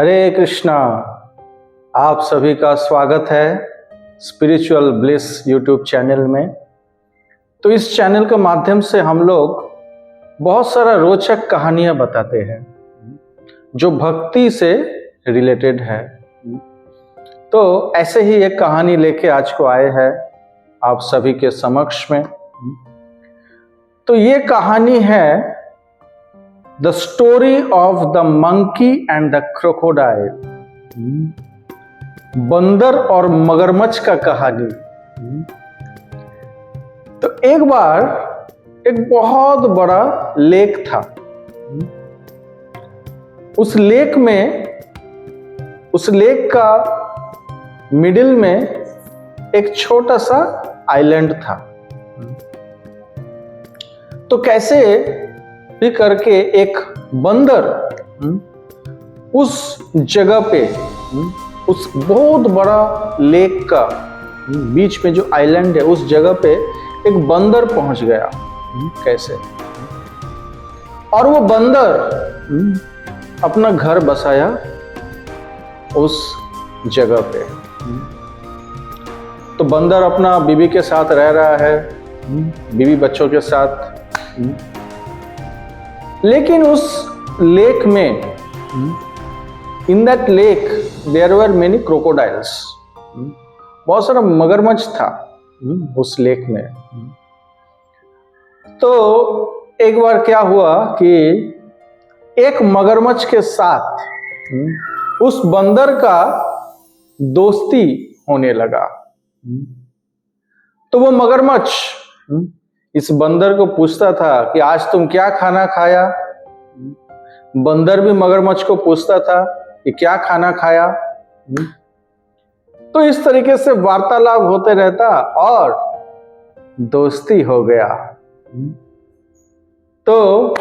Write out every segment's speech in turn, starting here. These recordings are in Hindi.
हरे कृष्णा। आप सभी का स्वागत है स्पिरिचुअल ब्लिस यूट्यूब चैनल में। तो इस चैनल के माध्यम से हम लोग बहुत सारा रोचक कहानियां बताते हैं जो भक्ति से रिलेटेड है। तो ऐसे ही एक कहानी लेके आज को आए हैं आप सभी के समक्ष में। तो ये कहानी है the story of the monkey and the crocodile. बंदर और मगरमच्छ का कहानी। तो एक बार एक बहुत बड़ा लेक था। उस लेक का मिडिल में एक छोटा सा आइलैंड था। तो कैसे भी करके एक बंदर उस जगह पे, उस बहुत बड़ा लेक का बीच में जो आइलैंड है उस जगह पे एक बंदर पहुंच गया। कैसे? और वो बंदर अपना घर बसाया उस जगह पे। तो बंदर अपना बीवी के साथ रह रहा है, बीवी बच्चों के साथ। लेकिन उस लेक में, in that lake there were many crocodiles. बहुत सारा मगरमच्छ था उस लेक में। तो एक बार क्या हुआ कि एक मगरमच्छ के साथ उस बंदर का दोस्ती होने लगा। तो वो मगरमच्छ इस बंदर को पूछता था कि आज तुम क्या खाना खाया। बंदर भी मगरमच्छ को पूछता था कि क्या खाना खाया। तो इस तरीके से वार्तालाप होते रहता और दोस्ती हो गया। तो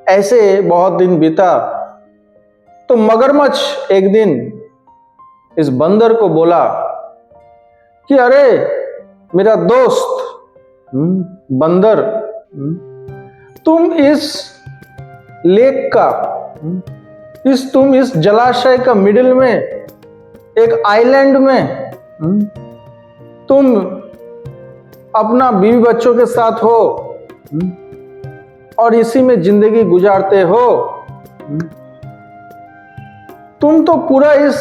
ऐसे बहुत दिन बीता। तो मगरमच्छ एक दिन इस बंदर को बोला कि अरे मेरा दोस्त बंदर, तुम इस लेक का, तुम इस जलाशय का मिडिल में एक आइलैंड में तुम अपना बीवी बच्चों के साथ हो और इसी में जिंदगी गुजारते हो। तुम तो पूरा इस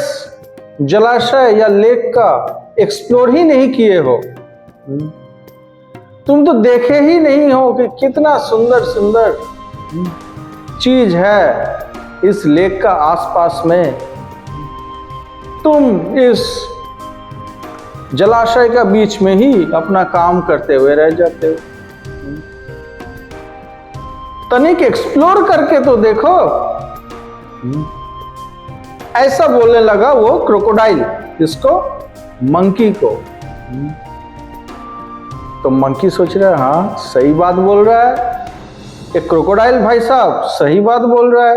जलाशय या लेक का एक्सप्लोर ही नहीं किए हो। तुम तो देखे ही नहीं हो कि कितना सुंदर सुंदर चीज है इस लेक का आसपास में। तुम इस जलाशय का बीच में ही अपना काम करते हुए रह जाते हो। तनिक एक्सप्लोर करके तो देखो। ऐसा बोलने लगा वो क्रोकोडाइल, इसको, मंकी को। तो मंकी सोच रहा है हाँ सही बात बोल रहा है ये क्रोकोडाइल भाई साहब, सही बात बोल रहा है।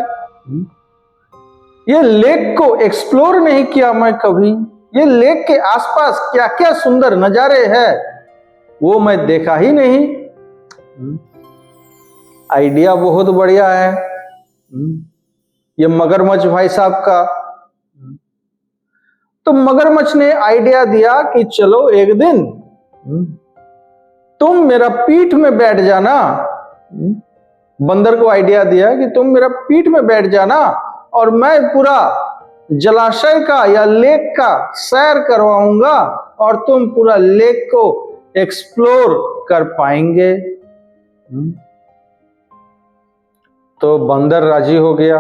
ये लेक को एक्सप्लोर नहीं किया मैं कभी। ये लेक के आसपास क्या क्या सुंदर नजारे हैं वो मैं देखा ही नहीं। आइडिया बहुत बढ़िया है ये मगरमच्छ भाई साहब का। तो मगरमच्छ ने आइडिया दिया कि चलो एक दिन तुम मेरा पीठ में बैठ जाना। बंदर को आइडिया दिया कि तुम मेरा पीठ में बैठ जाना और मैं पूरा जलाशय का या लेक का सैर करवाऊंगा और तुम पूरा लेक को एक्सप्लोर कर पाएंगे। तो बंदर राजी हो गया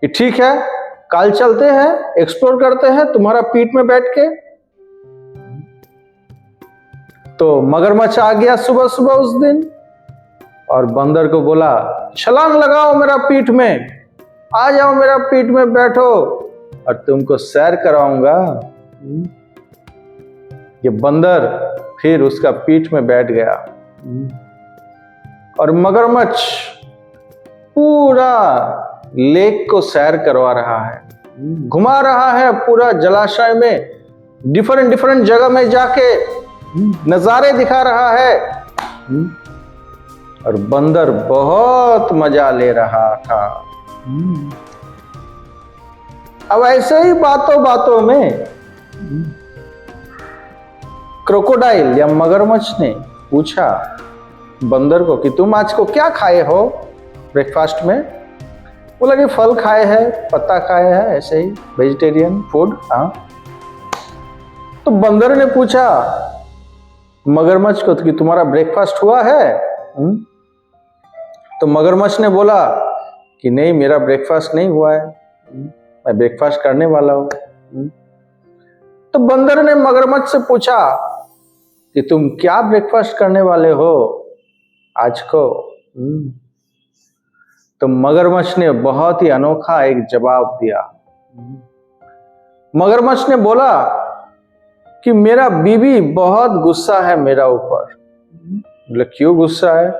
कि ठीक है, कल चलते हैं, एक्सप्लोर करते हैं तुम्हारा पीठ में बैठ के। तो मगरमच्छ आ गया सुबह सुबह उस दिन और बंदर को बोला छलांग लगाओ मेरा पीठ में, आ जाओ मेरा पीठ में बैठो और तुमको सैर कराऊंगा। ये बंदर फिर उसका पीठ में बैठ गया और मगरमच्छ पूरा लेक को सैर करवा रहा है, घुमा रहा है पूरा जलाशय में, डिफरेंट जगह में जाके नजारे दिखा रहा है। और बंदर बहुत मजा ले रहा था। अब ऐसे ही बातों बातों में क्रोकोडाइल या मगरमच्छ ने पूछा बंदर को कि तुम आज को क्या खाए हो ब्रेकफास्ट में। बोला कि फल खाए हैं, पत्ता खाए हैं, ऐसे ही वेजिटेरियन फूड। हाँ। तो बंदर ने पूछा मगरमच्छ को कि तुम्हारा ब्रेकफास्ट हुआ है? तो मगरमच्छ ने बोला कि नहीं, मेरा ब्रेकफास्ट नहीं हुआ है, मैं ब्रेकफास्ट करने वाला हूं। तो बंदर ने मगरमच्छ से पूछा कि तुम क्या ब्रेकफास्ट करने वाले हो आज को। तो मगरमच्छ ने बहुत ही अनोखा एक जवाब दिया। मगरमच्छ ने बोला कि मेरा बीवी बहुत गुस्सा है मेरा ऊपर। बोले क्यों गुस्सा है?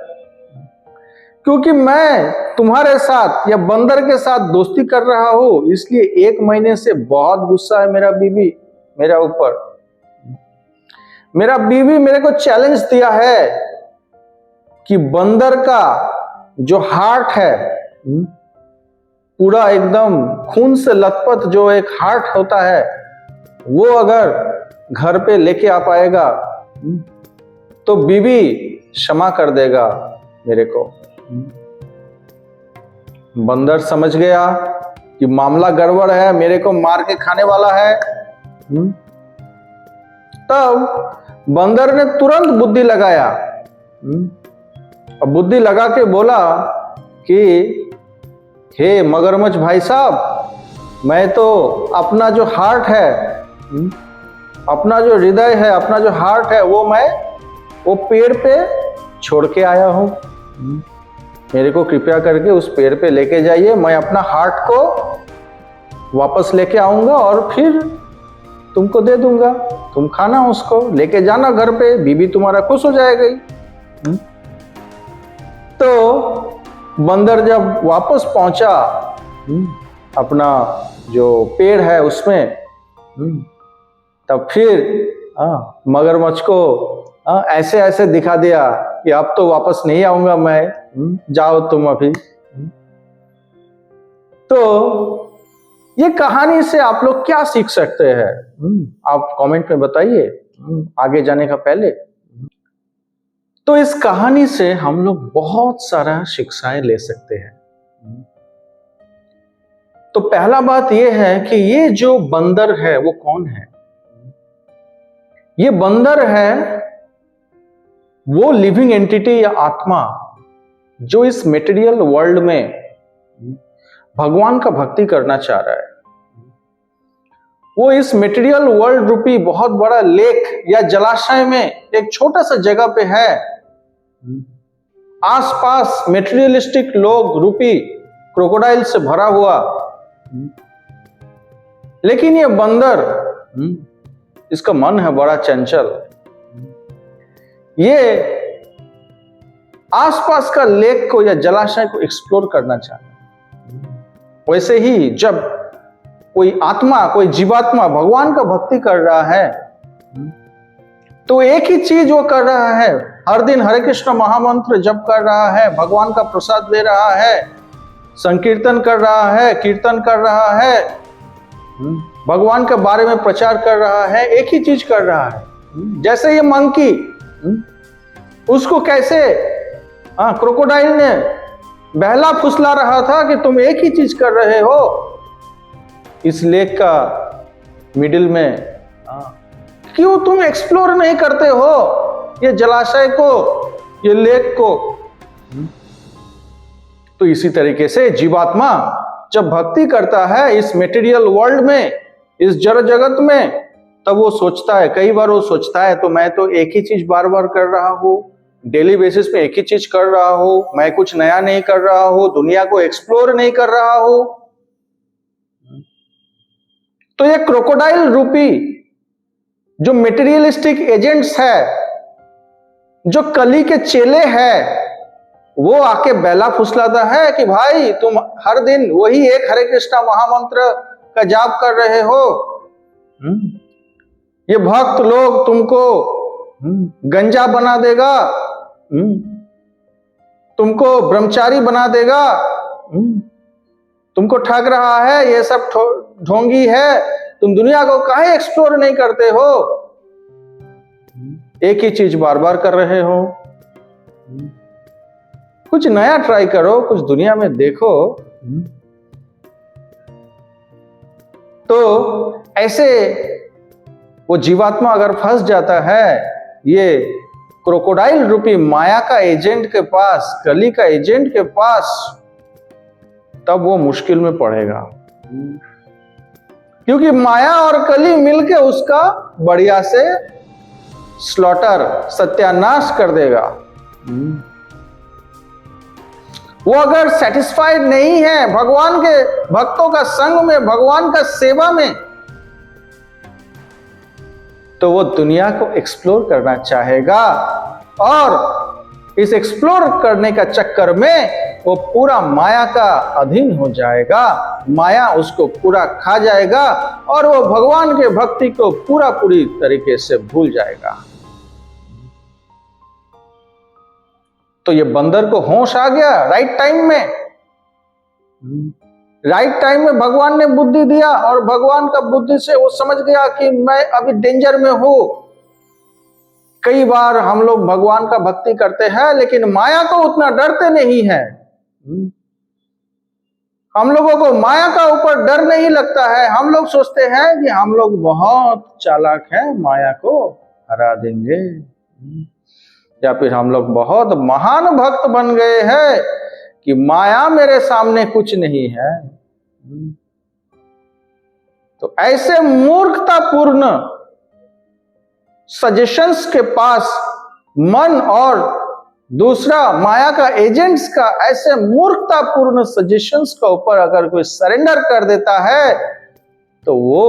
क्योंकि मैं तुम्हारे साथ या बंदर के साथ दोस्ती कर रहा हूं, इसलिए 1 महीने से बहुत गुस्सा है मेरा बीवी मेरा ऊपर। मेरा बीवी मेरे को चैलेंज दिया है कि बंदर का जो हार्ट है, पूरा एकदम खून से लथपथ जो एक हार्ट होता है, वो अगर घर पे लेके आ पाएगा तो बीवी क्षमा कर देगा मेरे को। बंदर समझ गया कि मामला गड़बड़ है, मेरे को मार के खाने वाला है। तब बंदर ने तुरंत बुद्धि लगाया और बुद्धि लगा के बोला कि हे मगरमच्छ भाई साहब, मैं तो अपना जो हार्ट है, अपना जो हृदय है, अपना जो हार्ट है, वो पेड़ पे छोड़ के आया हूं। मेरे को कृपया करके उस पेड़ पे लेके जाइए, मैं अपना हार्ट को वापस लेके आऊंगा और फिर तुमको दे दूंगा, तुम खाना उसको, लेके जाना घर पे, बीबी तुम्हारा खुश हो जाएगी। तो बंदर जब वापस पहुंचा अपना जो पेड़ है उसमें, तब फिर मगरमच्छ को ऐसे ऐसे दिखा दिया कि अब तो वापस नहीं आऊंगा मैं, जाओ तुम अभी। तो ये कहानी से आप लोग क्या सीख सकते हैं? आप कमेंट में बताइए आगे जाने का पहले। तो इस कहानी से हम लोग बहुत सारा शिक्षाएं ले सकते हैं। तो पहला बात यह है कि ये जो बंदर है वो कौन है? ये बंदर है वो लिविंग एंटिटी या आत्मा जो इस मटेरियल वर्ल्ड में भगवान का भक्ति करना चाह रहा है। वो इस मटेरियल वर्ल्ड रूपी बहुत बड़ा लेक या जलाशय में एक छोटा सा जगह पे है, आसपास मटेरियलिस्टिक लोग रूपी क्रोकोडाइल से भरा हुआ। लेकिन ये बंदर, इसका मन है बड़ा चंचल, ये आसपास का लेक को या जलाशय को एक्सप्लोर करना चाहता है। वैसे ही जब कोई आत्मा, कोई जीवात्मा भगवान का भक्ति कर रहा है तो एक ही चीज वो कर रहा है, हर दिन हरे कृष्ण महामंत्र जप कर रहा है, भगवान का प्रसाद ले रहा है, संकीर्तन कर रहा है, कीर्तन कर रहा है, भगवान के बारे में प्रचार कर रहा है, एक ही चीज कर रहा है। जैसे ये मंकी, उसको कैसे क्रोकोडाइल ने बहला फुसला रहा था कि तुम एक ही चीज कर रहे हो इस लेक का मिडिल में, क्यों तुम एक्सप्लोर नहीं करते हो ये जलाशय को, ये लेक को। तो इसी तरीके से जीवात्मा जब भक्ति करता है इस मटेरियल वर्ल्ड में, इस जड़ जगत में, तब वो सोचता है, कई बार वो सोचता है तो मैं तो एक ही चीज बार बार कर रहा हूं, डेली बेसिस पे एक ही चीज कर रहा हूं, मैं कुछ नया नहीं कर रहा हूं, दुनिया को एक्सप्लोर नहीं कर रहा हूं। तो ये क्रोकोडाइल रूपी जो मटेरियलिस्टिक एजेंट्स है, जो कली के चेले हैं, वो आके बेला फुसलाता है कि भाई तुम हर दिन वही एक हरे कृष्णा महामंत्र का जाप कर रहे हो, ये भक्त लोग तुमको गंजा बना देगा, तुमको ब्रह्मचारी बना देगा, तुमको ठग रहा है, ये सब ढोंगी है, तुम दुनिया को काहे एक्सप्लोर नहीं करते हो, एक ही चीज बार बार कर रहे हो, कुछ नया ट्राई करो, कुछ दुनिया में देखो। तो ऐसे वो जीवात्मा अगर फंस जाता है ये क्रोकोडाइल रूपी माया का एजेंट के पास, कली का एजेंट के पास, तब वो मुश्किल में पड़ेगा, क्योंकि माया और कली मिलके उसका बढ़िया से स्लॉटर, सत्यानाश कर देगा। वो अगर सेटिस्फाइड नहीं है भगवान के भक्तों का संग में, भगवान का सेवा में, तो वो दुनिया को एक्सप्लोर करना चाहेगा और इस एक्सप्लोर करने का चक्कर में वो पूरा माया का अधीन हो जाएगा, माया उसको पूरा खा जाएगा और वो भगवान के भक्ति को पूरी तरीके से भूल जाएगा। तो ये बंदर को होश आ गया राइट टाइम में, राइट टाइम में भगवान ने बुद्धि दिया और भगवान का बुद्धि से वो समझ गया कि मैं अभी डेंजर में हूं। कई बार हम लोग भगवान का भक्ति करते हैं लेकिन माया को उतना डरते नहीं है। हम लोगों को माया का ऊपर डर नहीं लगता है। हम लोग सोचते हैं कि हम लोग बहुत चालाक हैं, माया को हरा देंगे, या फिर हम लोग बहुत महान भक्त बन गए हैं कि माया मेरे सामने कुछ नहीं है। तो ऐसे मूर्खतापूर्ण सजेशंस के पास मन और दूसरा माया का एजेंट्स का ऐसे मूर्खतापूर्ण सजेशंस का ऊपर अगर कोई सरेंडर कर देता है तो वो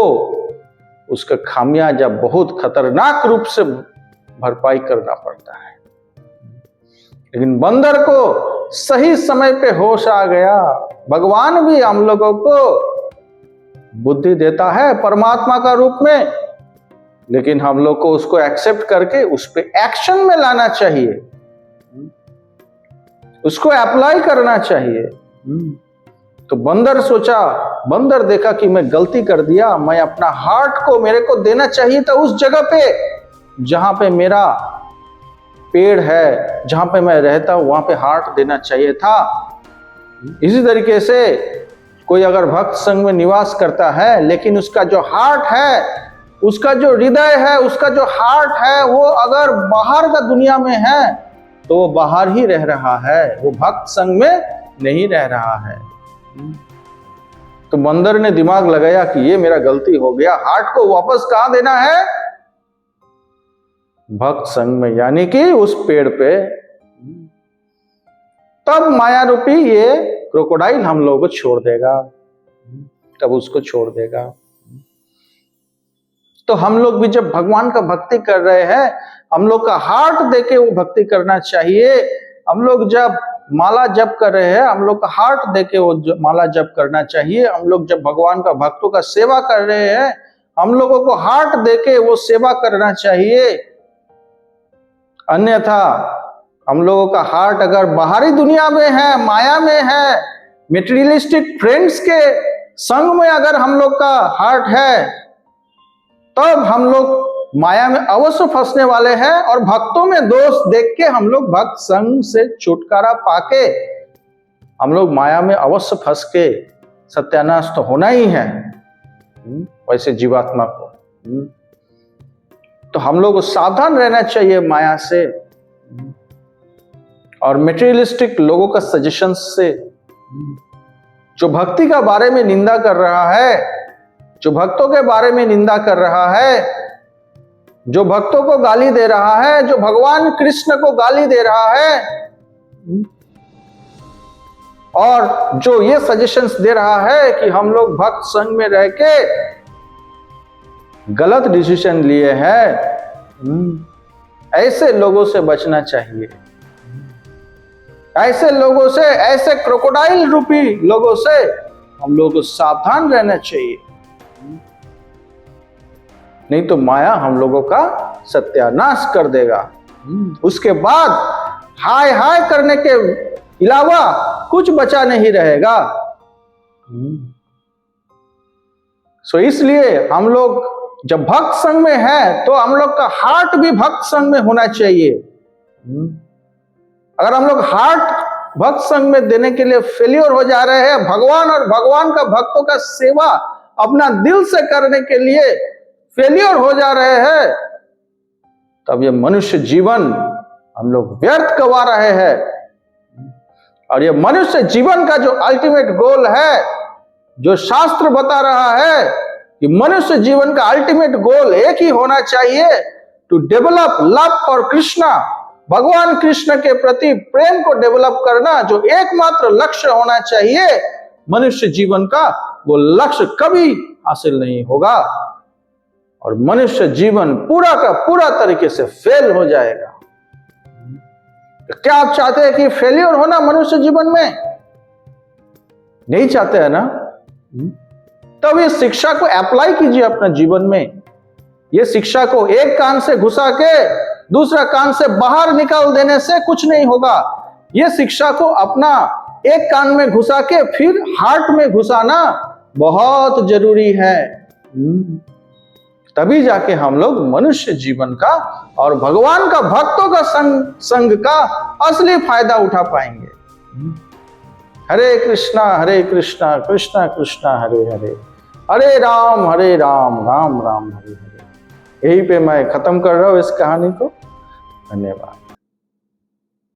उसका खामियाजा बहुत खतरनाक रूप से भरपाई करना पड़ता है। लेकिन बंदर को सही समय पे होश आ गया। भगवान भी हम लोगों को बुद्धि देता है परमात्मा का रूप में, लेकिन हम लोग को उसको एक्सेप्ट करके उस पे एक्शन में लाना चाहिए, उसको अप्लाई करना चाहिए। तो बंदर सोचा, बंदर देखा कि मैं गलती कर दिया, मैं अपना हार्ट को मेरे को देना चाहिए था उस जगह पे जहां पे मेरा पेड़ है, जहां पे मैं रहता हूं वहां पे हार्ट देना चाहिए था। इसी तरीके से कोई अगर भक्त संग में निवास करता है लेकिन उसका जो हार्ट है, उसका जो हृदय है, उसका जो हार्ट है वो अगर बाहर का दुनिया में है तो वो बाहर ही रह रहा है, वो भक्त संग में नहीं रह रहा है। तो बंदर ने दिमाग लगाया कि ये मेरा गलती हो गया, हार्ट को वापस कहां देना है? भक्त संग में, यानी कि उस पेड़ पे। तब माया रूपी ये क्रोकोडाइल हम लोगों को छोड़ देगा, तब उसको छोड़ देगा। तो हम लोग भी जब भगवान का भक्ति कर रहे हैं, हम लोग का हार्ट देके वो भक्ति करना चाहिए। हम लोग जब माला जप कर रहे हैं, हम लोग का हार्ट देके वो माला जप करना चाहिए। हम लोग जब भगवान का भक्तों का सेवा कर रहे हैं, हम लोगों को हार्ट देके वो सेवा करना चाहिए। अन्यथा हम लोगों का हार्ट अगर बाहरी दुनिया में है, माया में है, मेटेरियलिस्टिक फ्रेंड्स के संग में अगर हम लोग का हार्ट है, तब हम लोग माया में अवश्य फंसने वाले हैं और भक्तों में दोष देख के हम लोग भक्त संग से छुटकारा पाके हम लोग माया में अवश्य फंस के सत्यानाश तो होना ही है वैसे जीवात्मा को। तो हम लोग को सावधान रहना चाहिए माया से और मेटेरियलिस्टिक लोगों का सजेशन से। जो भक्ति का बारे में निंदा कर रहा है, जो भक्तों के बारे में निंदा कर रहा है, जो भक्तों को गाली दे रहा है, जो भगवान कृष्ण को गाली दे रहा है, और जो ये सजेशंस दे रहा है कि हम लोग भक्त संग में रह के गलत डिसीजन लिए हैं, ऐसे लोगों से बचना चाहिए। ऐसे लोगों से, ऐसे क्रोकोडाइल रूपी लोगों से हम लोगों को सावधान रहना चाहिए, नहीं तो माया हम लोगों का सत्यानाश कर देगा। उसके बाद हाय हाय करने के अलावा कुछ बचा नहीं रहेगा। सो इसलिए हम लोग जब भक्त संग में है तो हम लोग का हार्ट भी भक्त संग में होना चाहिए। अगर हम लोग हार्ट भक्त संग में देने के लिए फेलियर हो जा रहे हैं, भगवान और भगवान का भक्तों का सेवा अपना दिल से करने के लिए फेलियर हो जा रहे हैं, तब ये मनुष्य जीवन हम लोग व्यर्थ गवा रहे हैं। और ये मनुष्य जीवन का जो अल्टीमेट गोल है, जो शास्त्र बता रहा है कि मनुष्य जीवन का अल्टीमेट गोल एक ही होना चाहिए, to develop love for Krishna, भगवान कृष्ण के प्रति प्रेम को डेवलप करना, जो एकमात्र लक्ष्य होना चाहिए मनुष्य जीवन का, वो लक्ष्य कभी हासिल नहीं होगा और मनुष्य जीवन पूरा का पूरा तरीके से फेल हो जाएगा। तो क्या आप चाहते हैं कि फेलियर होना मनुष्य जीवन में? नहीं चाहते हैं ना? तब ये शिक्षा को अप्लाई कीजिए अपने जीवन में। ये शिक्षा को एक कान से घुसा के दूसरा कान से बाहर निकाल देने से कुछ नहीं होगा। ये शिक्षा को अपना एक कान में घुसा के फिर हार्ट में घुसाना बहुत जरूरी है। तभी जाके हम लोग मनुष्य जीवन का और भगवान का भक्तों का संग का असली फायदा उठा पाएंगे। हरे कृष्णा कृष्णा कृष्णा हरे हरे, हरे राम राम राम हरे हरे। यहीं पे मैं खत्म कर रहा हूं इस कहानी को। धन्यवाद।